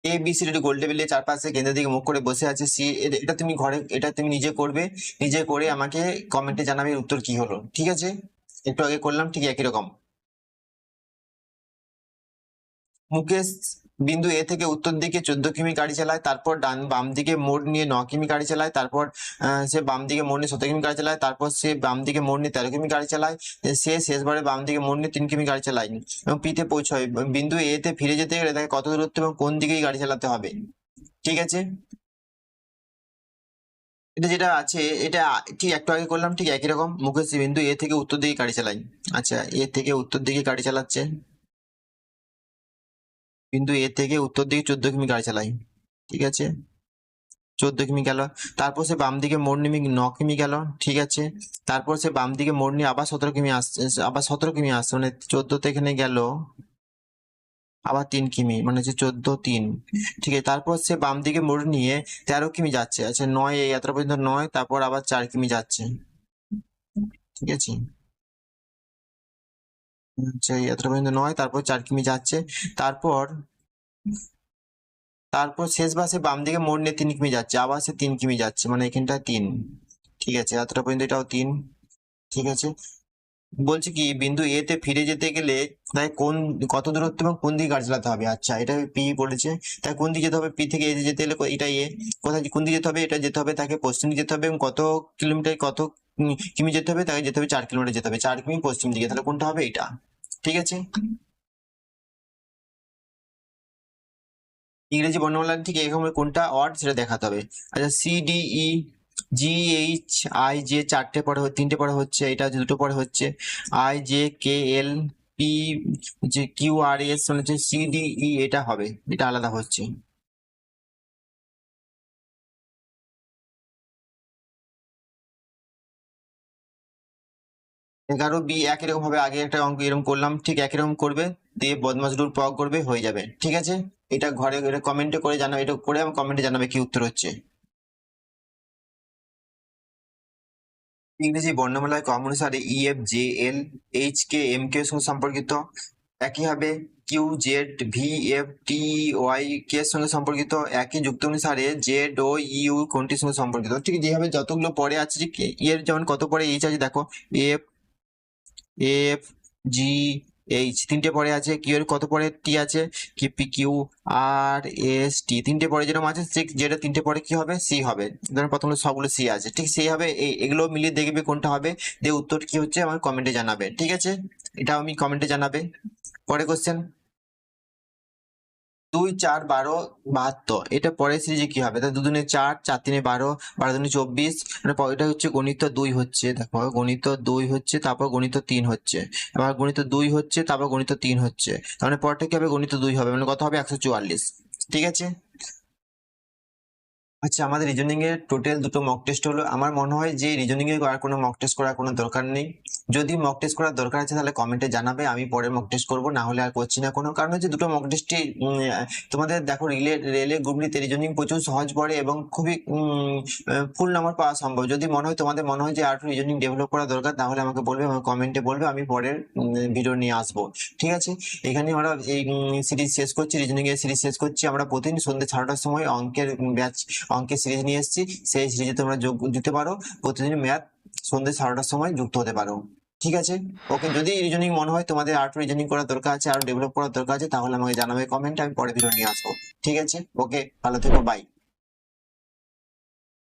A: A B C D গোল টেবিলের চারপাশে কেন্দ্রের দিকে মুখ করে বসে আছে সি। এটা তুমি ঘরে, এটা তুমি নিজে করবে, নিজে করে আমাকে কমেন্টে জানাবে এর উত্তর কি হলো, ঠিক আছে? একটু আগে করলাম ঠিক একই রকম। মুকেশ বিন্দু এ থেকে উত্তর দিকে 14 কিমি গাড়ি চালায়, তারপর বাম দিকে মোড় নিয়ে 9 কিমি গাড়ি চালায়, তারপর সে বাম দিকে মোড় নিয়ে 17 কিমি গাড়ি চালায়, তারপর সে বাম দিকে মোড় নিয়ে 13 কিমি গাড়ি চালায়, সে শেষবারে বাম দিকে মোড় নিয়ে 3 কিমি গাড়ি চালায় এবং পিতে পৌঁছয়। বিন্দু এ তে ফিরে যেতে গেলে তাকে কত দূরত্ব এবং কোন দিকেই গাড়ি চালাতে হবে? ঠিক আছে, এটা যেটা আছে এটা ঠিক একটু আগে করলাম ঠিক একই রকম। মুকেশ বিন্দু এ থেকে উত্তর দিকে গাড়ি চালায়। আচ্ছা, এ থেকে উত্তর দিকে গাড়ি চালাচ্ছে, বিন্দু এ থেকে উত্তর দিকে 14 কিমি গাড়ি চালায়, ঠিক আছে, 14 কিমি গেল। তারপর সে বাম দিকে মোড় নিয়ে 9 কিমি গেল, ঠিক আছে। তারপর সে বাম দিকে মোড় নিয়ে আবার 17 কিমি আসছে, আবার 17 কিমি আসছে, মানে 14 তে এখানে গেল, আবার 3 কিমি, মানে হচ্ছে 14 3, ঠিক আছে। তারপর সে বাম দিকে মোড় নিয়ে 13 কিমি যাচ্ছে। আচ্ছা, 9 এই এত পর্যন্ত 9, তারপর আবার 4 কিমি যাচ্ছে, ঠিক আছে। আচ্ছা, এই এত পর্যন্ত 9, তারপর 4 কিমি যাচ্ছে। তারপর তারপর শেষ বাসে বাম দিকে মোড় নিয়ে 3 কিমি যাচ্ছে, আবার সে 3 কিমি যাচ্ছে, মানে এখানটা 3, ঠিক আছে, এতটা পর্যন্ত এটাও 3, ঠিক আছে। বলছে কি বিন্দু এ তে ফিরে যেতে গেলে তাই কত দূরত্ব এবং কোন দিকে গাড়ি চালাতে হবে? আচ্ছা, এটা পি বলেছে, তাই কোন দিকে যেতে হবে? পি থেকে এ যেতে গেলে এটা এ, কোথায় কোন দিকে যেতে হবে? এটা যেতে হবে তাকে পশ্চিম দিকে যেতে হবে, এবং কত কিলোমিটার কত কিমি যেতে হবে? তাকে যেতে হবে 4 কিলোমিটার যেতে হবে, 4 কিমি পশ্চিম দিকে, তাহলে কোনটা হবে? এটা, ঠিক আছে। ইংরেজি বর্ণমালার ঠিক এরকম কোনটা অড সেটা দেখাতে হবে। আচ্ছা, C D E G H I J 3টে পরে হচ্ছে, এটা হচ্ছে 2টো পরে হচ্ছে, I J K L P যে কিউ আর এস, মানে হচ্ছে সি ডি ই, এটা হবে, এটা আলাদা হচ্ছে। 11 বি একই রকম হবে, আগে একটা অঙ্ক এরকম করলাম ঠিক একই রকম করবে, দিয়ে বদমাস রুল প্রয়োগ করবে, হয়ে যাবে, ঠিক আছে। এটা ঘরে এটা কমেন্টে করে জানাবে, এটা করে আমার কমেন্টে জানাবে কি উত্তর হচ্ছে। ইংরেজি বর্ণমালায় ক্রম অনুসারে E F J L H K M K এর সঙ্গে সম্পর্কিত, একইভাবে Q Z V F T Y K এর সঙ্গে সম্পর্কিত, একই যুক্তি অনুসারে জেড ও ইউ কোনটির সঙ্গে সম্পর্কিত। ঠিক যেভাবে যতগুলো পরে আছে যে এর যেমন কত পরে এইচ আছে দেখো, এফ এফ জি এইচ 3টে পরে আছে, কিউ এর কত পরে টি আছে, কি P Q R S T 3টে পরে যেরকম আছে, ঠিক যেটা 3টে পরে কি হবে? সি হবে। ধরুন প্রথমে সবগুলো সি আছে, ঠিক সেই হবে। এগুলো মিলিয়ে দেখবে কোনটা হবে, দিয়ে উত্তর কি হচ্ছে আমার কমেন্টে জানাবে, ঠিক আছে। এটা আমি কমেন্টে জানাবে। পরে কোশ্চেন, 2 4 12 72, এটা পরের সিরিজে কি হবে? তা 2 দুনে 4, 4 তিনে 12, 12 দুনে 24, মানে এটা হচ্ছে গণিত 2 হচ্ছে, দেখো গণিত 2 হচ্ছে, তারপর গণিত 3 হচ্ছে, আবার গণিত 2 হচ্ছে, তারপর গণিত 3 হচ্ছে, তার মানে পরটা কি হবে? গণিত 2 হবে, মানে কত হবে? 144, ঠিক আছে। আচ্ছা, আমাদের রিজনিং এর টোটাল 2টো মক টেস্ট হলো। আমার মনে হয় যে রিজনিং এর আর কোনো মক টেস্ট করার কোনো দরকার নেই। যদি মক টেস্ট করার দরকার আছে তাহলে কমেন্টে জানাবে, আমি পরে মক টেস্ট করবো, না হলে আর করছি না কোনো। কারণ হচ্ছে 2টো মক টেস্টই তোমাদের দেখো রেলের গ্রুপটিতে রিজনিং প্রচুর সহজ পড়ে এবং খুবই ফুল নাম্বার পাওয়া সম্ভব। যদি তোমাদের মনে হয় যে আর একটু রিজনিং ডেভেলপ করা দরকার, তাহলে আমাকে বলবে, আমার কমেন্টে বলবে, আমি পরের ভিডিও নিয়ে আসবো, ঠিক আছে। এখানে আমরা এই সিরিজ শেষ করছি, রিজনিং এর সিরিজ শেষ করছি। আমরা প্রতিদিন সন্ধ্যে 6টার সময় অঙ্কের সিরিজ নিয়ে এসেছি, সেই সিরিজে তোমরা যোগ দিতে পারো। প্রতিদিন ম্যাথ সন্ধ্যে 6টার সময় যুক্ত হতে পারো, ঠিক আছে। ওকে, যদি রিজনিং মনে হয় তোমাদের আরো রিজনিং করার দরকার আছে, আরো ডেভেলপ করার দরকার আছে, তাহলে আমাকে জানাবে কমেন্ট, আমি পরে ভিডিও নিয়ে আসবো, ঠিক আছে। ওকে, ভালো থেকো, বাই।